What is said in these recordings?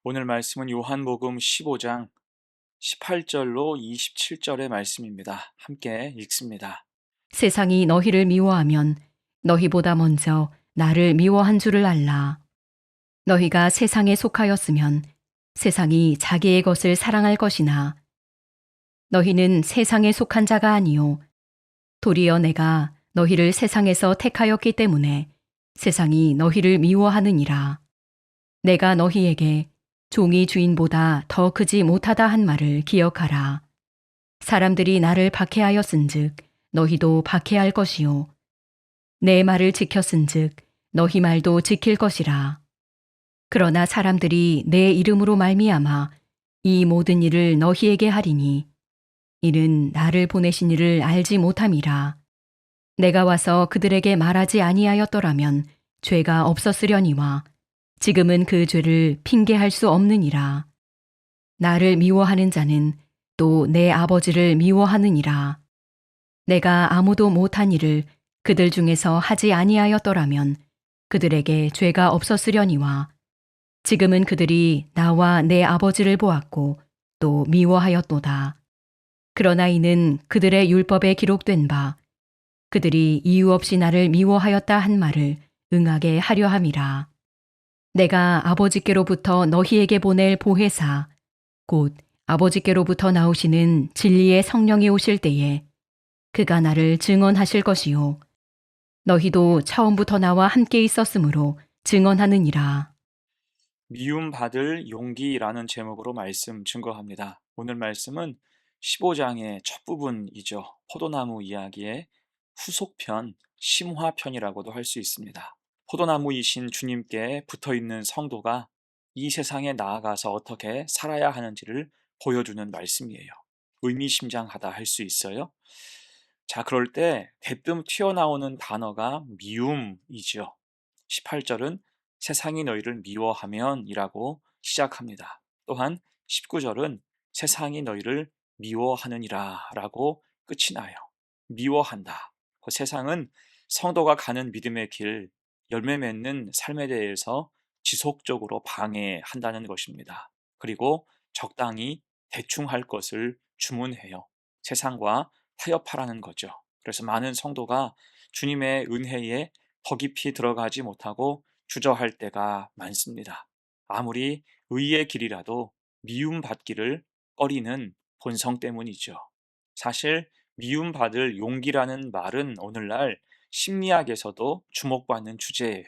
오늘 말씀은 요한복음 15장 18절로 27절의 말씀입니다. 함께 읽습니다. 세상이 너희를 미워하면 너희보다 먼저 나를 미워한 줄을 알라. 너희가 세상에 속하였으면 세상이 자기의 것을 사랑할 것이나 너희는 세상에 속한 자가 아니요 도리어 내가 너희를 세상에서 택하였기 때문에 세상이 너희를 미워하느니라. 내가 너희에게 종이 주인보다 더 크지 못하다 한 말을 기억하라. 사람들이 나를 박해하였은즉 너희도 박해할 것이요 내 말을 지켰은즉 너희 말도 지킬 것이라. 그러나 사람들이 내 이름으로 말미암아 이 모든 일을 너희에게 하리니 이는 나를 보내신 이를 알지 못함이라. 내가 와서 그들에게 말하지 아니하였더라면 죄가 없었으려니와 지금은 그 죄를 핑계할 수 없느니라. 나를 미워하는 자는 또 내 아버지를 미워하느니라. 내가 아무도 못한 일을 그들 중에서 하지 아니하였더라면 그들에게 죄가 없었으려니와 지금은 그들이 나와 내 아버지를 보았고 또 미워하였도다. 그러나 이는 그들의 율법에 기록된 바 그들이 이유 없이 나를 미워하였다 한 말을 응하게 하려 함이라. 내가 아버지께로부터 너희에게 보낼 보혜사 곧 아버지께로부터 나오시는 진리의 성령이 오실 때에 그가 나를 증언하실 것이요 너희도 처음부터 나와 함께 있었으므로 증언하느니라. 미움받을 용기라는 제목으로 말씀 증거합니다. 오늘 말씀은 15장의 첫 부분이죠. 포도나무 이야기의 후속편, 심화편이라고도 할 수 있습니다. 포도나무이신 주님께 붙어있는 성도가 이 세상에 나아가서 어떻게 살아야 하는지를 보여주는 말씀이에요. 의미심장하다 할 수 있어요. 자, 그럴 때 대뜸 튀어나오는 단어가 미움이죠. 18절은 세상이 너희를 미워하면 이라고 시작합니다. 또한 19절은 세상이 너희를 미워하느니라 라고 끝이 나요. 미워한다. 그 세상은 성도가 가는 믿음의 길, 열매 맺는 삶에 대해서 지속적으로 방해한다는 것입니다. 그리고 적당히 대충 할 것을 주문해요. 세상과 타협하라는 거죠. 그래서 많은 성도가 주님의 은혜에 더 깊이 들어가지 못하고 주저할 때가 많습니다. 아무리 의의 길이라도 미움받기를 꺼리는 본성 때문이죠. 사실 미움받을 용기라는 말은 오늘날 심리학에서도 주목받는 주제예요.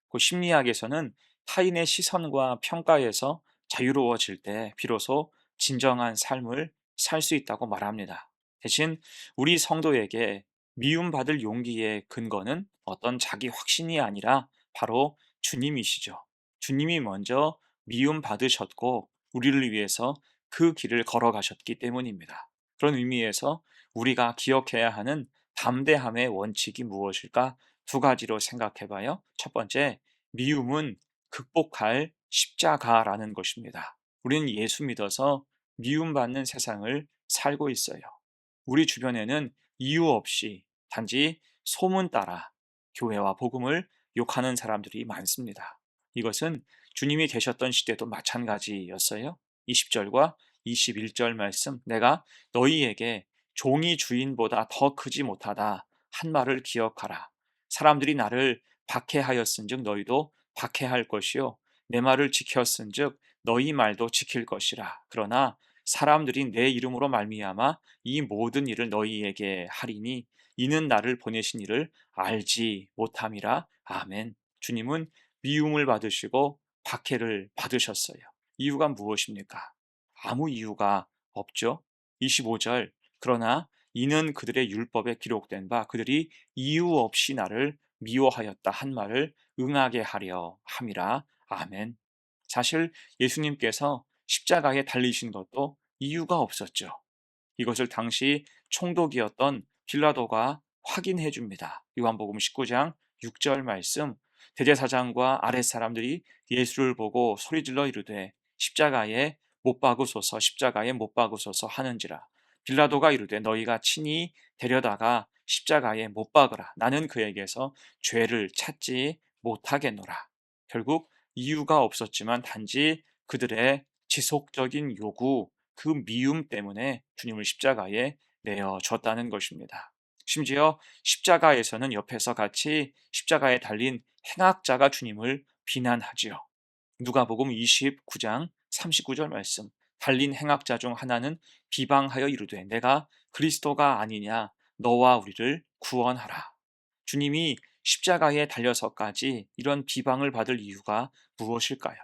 그 심리학에서는 타인의 시선과 평가에서 자유로워질 때 비로소 진정한 삶을 살 수 있다고 말합니다. 대신 우리 성도에게 미움받을 용기의 근거는 어떤 자기 확신이 아니라 바로 주님이시죠. 주님이 먼저 미움받으셨고 우리를 위해서 그 길을 걸어가셨기 때문입니다. 그런 의미에서 우리가 기억해야 하는 담대함의 원칙이 무엇일까? 두 가지로 생각해 봐요. 첫 번째, 미움은 극복할 십자가라는 것입니다. 우리는 예수 믿어서 미움받는 세상을 살고 있어요. 우리 주변에는 이유 없이 단지 소문 따라 교회와 복음을 욕하는 사람들이 많습니다. 이것은 주님이 계셨던 시대도 마찬가지였어요. 20절과 21절 말씀, 내가 너희에게 종이 주인보다 더 크지 못하다 한 말을 기억하라. 사람들이 나를 박해하였은즉 너희도 박해할 것이요 내 말을 지켰은즉 너희 말도 지킬 것이라. 그러나 사람들이 내 이름으로 말미암아 이 모든 일을 너희에게 하리니 이는 나를 보내신 이를 알지 못함이라. 아멘. 주님은 미움을 받으시고 박해를 받으셨어요. 이유가 무엇입니까? 아무 이유가 없죠. 25절, 그러나 이는 그들의 율법에 기록된 바 그들이 이유 없이 나를 미워하였다 한 말을 응하게 하려 함이라. 아멘. 사실 예수님께서 십자가에 달리신 것도 이유가 없었죠. 이것을 당시 총독이었던 빌라도가 확인해 줍니다. 요한복음 19장 6절 말씀, 대제사장과 아랫사람들이 예수를 보고 소리질러 이르되 십자가에 못 박으소서 십자가에 못 박으소서 하는지라. 빌라도가 이르되 너희가 친히 데려다가 십자가에 못 박으라. 나는 그에게서 죄를 찾지 못하겠노라. 결국 이유가 없었지만 단지 그들의 지속적인 요구, 그 미움 때문에 주님을 십자가에 내어 줬다는 것입니다. 심지어 십자가에서는 옆에서 같이 십자가에 달린 행악자가 주님을 비난하지요. 누가복음 29장 39절 말씀. 달린 행악자 중 하나는 비방하여 이르되 내가 그리스도가 아니냐 너와 우리를 구원하라. 주님이 십자가에 달려서까지 이런 비방을 받을 이유가 무엇일까요?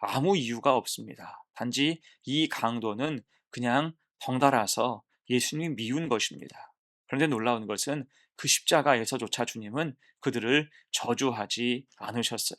아무 이유가 없습니다. 단지 이 강도는 그냥 덩달아서 예수님이 미운 것입니다. 그런데 놀라운 것은 그 십자가에서조차 주님은 그들을 저주하지 않으셨어요.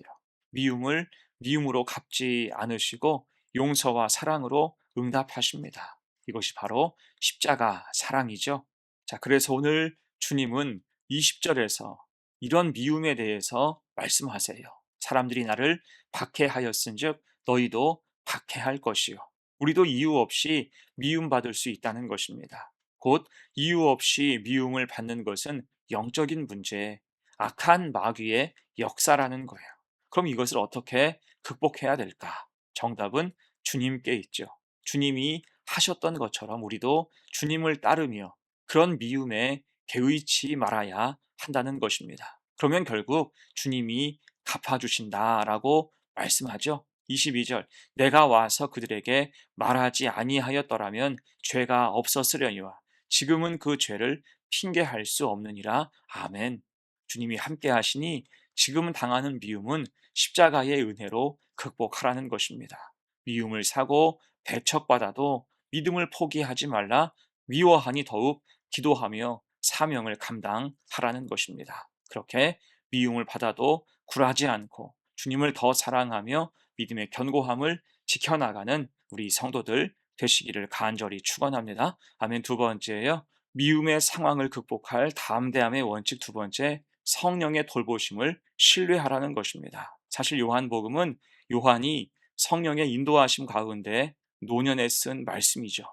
미움을 미움으로 갚지 않으시고 용서와 사랑으로 응답하십니다. 이것이 바로 십자가 사랑이죠. 자, 그래서 오늘 주님은 20절에서 이런 미움에 대해서 말씀하세요. 사람들이 나를 박해하였은즉 너희도 박해할 것이요. 우리도 이유 없이 미움받을 수 있다는 것입니다. 곧 이유 없이 미움을 받는 것은 영적인 문제, 악한 마귀의 역사라는 거예요. 그럼 이것을 어떻게 극복해야 될까? 정답은 주님께 있죠. 주님이 하셨던 것처럼 우리도 주님을 따르며 그런 미움에 개의치 말아야 한다는 것입니다. 그러면 결국 주님이 갚아주신다라고 말씀하죠. 22절 내가 와서 그들에게 말하지 아니하였더라면 죄가 없었으려니와 지금은 그 죄를 핑계할 수 없느니라. 아멘. 주님이 함께 하시니 지금 당하는 미움은 십자가의 은혜로 극복하라는 것입니다. 미움을 사고 배척받아도 믿음을 포기하지 말라. 미워하니 더욱 기도하며 사명을 감당하라는 것입니다. 그렇게 미움을 받아도 굴하지 않고 주님을 더 사랑하며 믿음의 견고함을 지켜나가는 우리 성도들 되시기를 간절히 축원합니다. 아멘. 두 번째요. 미움의 상황을 극복할 담대함의 원칙 두 번째, 성령의 돌보심을 신뢰하라는 것입니다. 사실 요한복음은 요한이 성령의 인도하심 가운데 노년에 쓴 말씀이죠.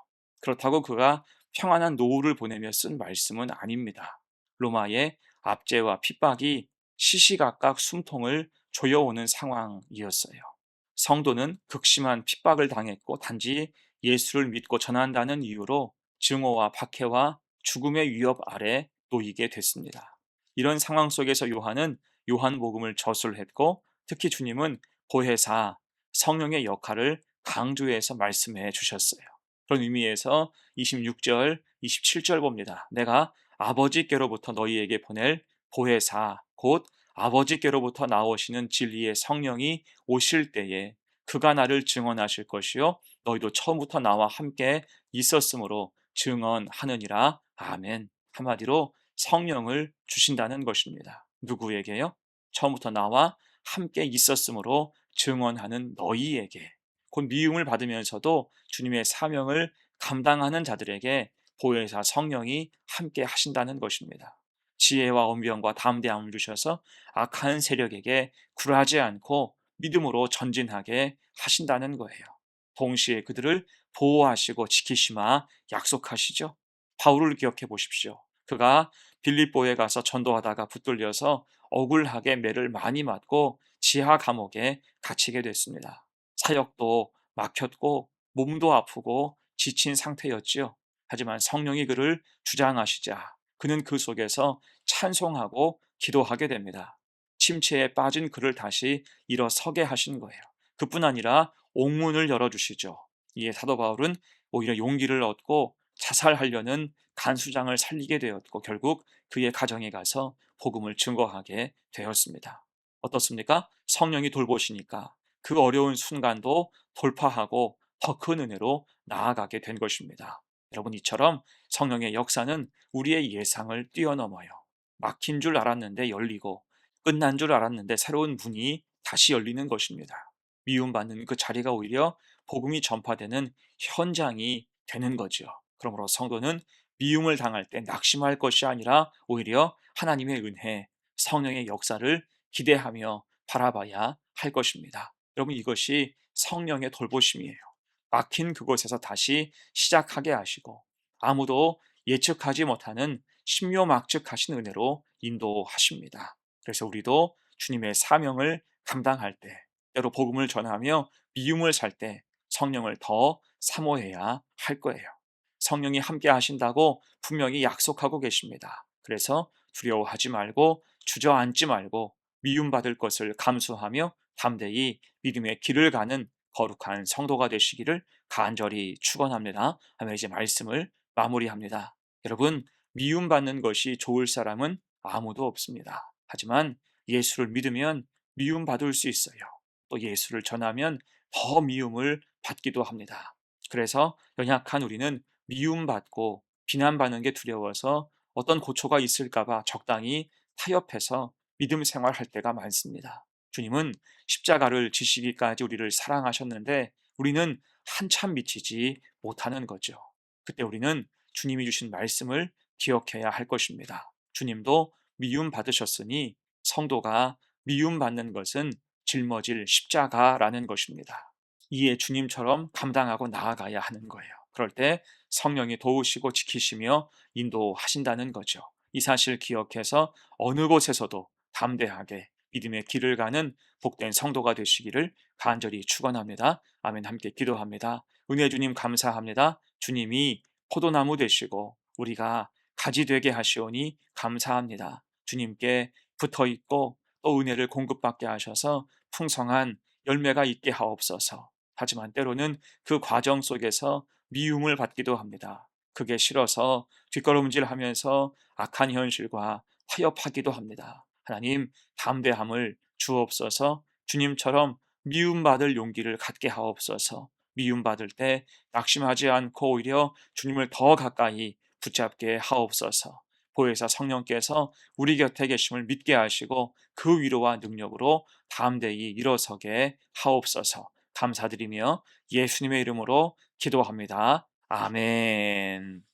그렇다고 그가 평안한 노후를 보내며 쓴 말씀은 아닙니다. 로마의 압제와 핍박이 시시각각 숨통을 조여오는 상황이었어요. 성도는 극심한 핍박을 당했고 단지 예수를 믿고 전한다는 이유로 증오와 박해와 죽음의 위협 아래 놓이게 됐습니다. 이런 상황 속에서 요한은 요한복음을 저술했고 특히 주님은 보혜사 성령의 역할을 강조해서 말씀해 주셨어요. 그런 의미에서 26절, 27절 봅니다. 내가 아버지께로부터 너희에게 보낼 보혜사 곧 아버지께로부터 나오시는 진리의 성령이 오실 때에 그가 나를 증언하실 것이요 너희도 처음부터 나와 함께 있었으므로 증언하느니라. 아멘. 한마디로 성령을 주신다는 것입니다. 누구에게요? 처음부터 나와 함께 있었으므로 증언하는 너희에게. 곧 미움을 받으면서도 주님의 사명을 감당하는 자들에게 보혜사 성령이 함께 하신다는 것입니다. 지혜와 언변과 담대함을 주셔서 악한 세력에게 굴하지 않고 믿음으로 전진하게 하신다는 거예요. 동시에 그들을 보호하시고 지키시마 약속하시죠. 바울을 기억해 보십시오. 그가 빌립보에 가서 전도하다가 붙들려서 억울하게 매를 많이 맞고 지하 감옥에 갇히게 됐습니다. 사역도 막혔고 몸도 아프고 지친 상태였지요. 하지만 성령이 그를 주장하시자 그는 그 속에서 찬송하고 기도하게 됩니다. 침체에 빠진 그를 다시 일어서게 하신 거예요. 그뿐 아니라 옥문을 열어주시죠. 이에 사도 바울은 오히려 용기를 얻고 자살하려는 간수장을 살리게 되었고 결국 그의 가정에 가서 복음을 증거하게 되었습니다. 어떻습니까? 성령이 돌보시니까 그 어려운 순간도 돌파하고 더 큰 은혜로 나아가게 된 것입니다. 여러분 이처럼 성령의 역사는 우리의 예상을 뛰어넘어요. 막힌 줄 알았는데 열리고 끝난 줄 알았는데 새로운 문이 다시 열리는 것입니다. 미움받는 그 자리가 오히려 복음이 전파되는 현장이 되는 거죠. 그러므로 성도는 미움을 당할 때 낙심할 것이 아니라 오히려 하나님의 은혜, 성령의 역사를 기대하며 바라봐야 할 것입니다. 여러분 이것이 성령의 돌보심이에요. 막힌 그곳에서 다시 시작하게 하시고 아무도 예측하지 못하는 신묘막측하신 은혜로 인도하십니다. 그래서 우리도 주님의 사명을 감당할 때 때로 복음을 전하며 미움을 살 때 성령을 더 사모해야 할 거예요. 성령이 함께 하신다고 분명히 약속하고 계십니다. 그래서 두려워하지 말고 주저앉지 말고 미움받을 것을 감수하며 담대히 믿음의 길을 가는 거룩한 성도가 되시기를 간절히 축원합니다. 하며 이제 말씀을 마무리합니다. 여러분, 미움받는 것이 좋을 사람은 아무도 없습니다. 하지만 예수를 믿으면 미움받을 수 있어요. 또 예수를 전하면 더 미움을 받기도 합니다. 그래서 연약한 우리는 미움받고 비난받는 게 두려워서 어떤 고초가 있을까봐 적당히 타협해서 믿음 생활할 때가 많습니다. 주님은 십자가를 지시기까지 우리를 사랑하셨는데 우리는 한참 미치지 못하는 거죠. 그때 우리는 주님이 주신 말씀을 기억해야 할 것입니다. 주님도 미움 받으셨으니 성도가 미움받는 것은 짊어질 십자가라는 것입니다. 이에 주님처럼 감당하고 나아가야 하는 거예요. 그럴 때 성령이 도우시고 지키시며 인도하신다는 거죠. 이 사실 기억해서 어느 곳에서도 담대하게 믿음의 길을 가는 복된 성도가 되시기를 간절히 축원합니다. 아멘. 함께 기도합니다. 은혜 주님 감사합니다. 주님이 포도나무 되시고 우리가 가지 되게 하시오니 감사합니다. 주님께 붙어 있고 또 은혜를 공급받게 하셔서 풍성한 열매가 있게 하옵소서. 하지만 때로는 그 과정 속에서 미움을 받기도 합니다. 그게 싫어서 뒷걸음질하면서 악한 현실과 타협하기도 합니다. 하나님, 담대함을 주옵소서. 주님처럼 미움받을 용기를 갖게 하옵소서. 미움받을 때 낙심하지 않고 오히려 주님을 더 가까이 붙잡게 하옵소서. 보혜사 성령께서 우리 곁에 계심을 믿게 하시고 그 위로와 능력으로 담대히 일어서게 하옵소서. 감사드리며 예수님의 이름으로 기도합니다. 아멘.